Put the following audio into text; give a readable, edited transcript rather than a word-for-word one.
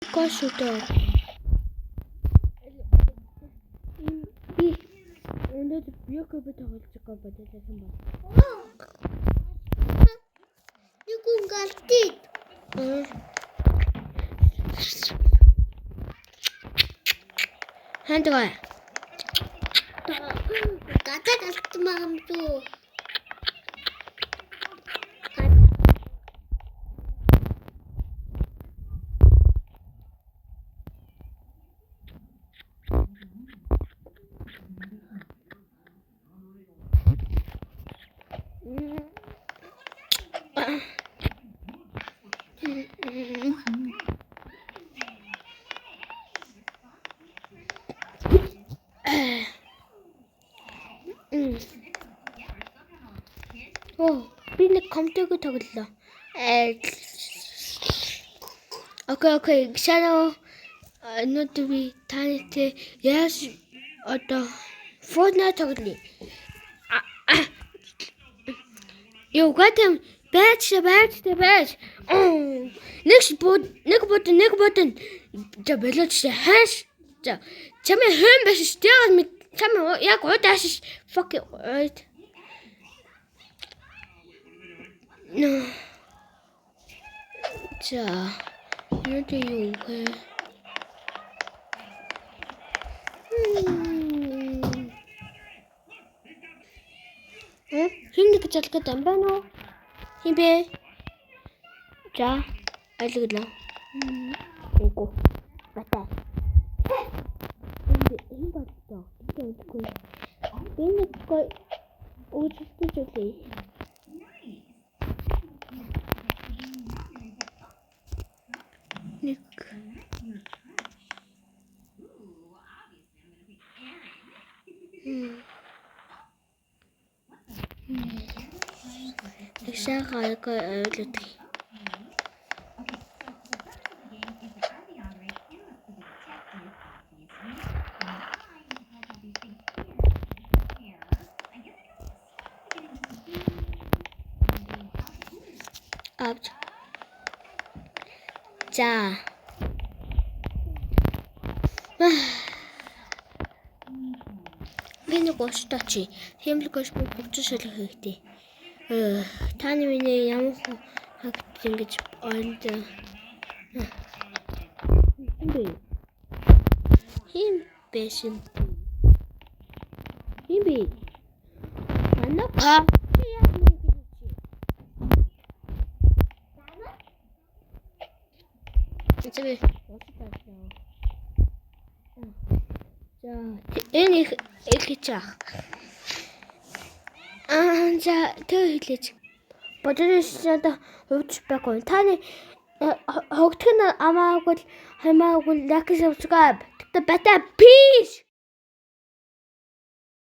Коштой. Би өнөөдөр биокоп тоглож байгаа бодсон байна. Юун галтид. Хандгаа. Гата галтмаамдуу. Би нэг компьютер тоглолоо. Окей. Shadow өнөөдөр би танайтай яаж одоо Fortnite тоглоё. Юу гэдэм байж. Нэг бутон. За болооч хааш. За чамээ хэн биш шүү. Чамээ яг удааш fucking right. No. За юу вэ? Хин нэг залгад юм байна уу? Хин бэ? За алглаа. Үгүй. Бата. Хин бата. Би нэг гой үжигтэй зүйлээ. Нэг Шахаа ойлоод. За. Би нэг ууштай. Хэмлэгш бүгд шалгах хэрэгтэй. Таны миний ямар хагт ингэж ойлд. Хим бэшин. Хим би. Анаа. Эцэг. За, энэ их чах. За, тэг хэлээч. Бодож одоо хувьч байхгүй. Таны хогдох нь хамаагүй like subscribe. Бата peace.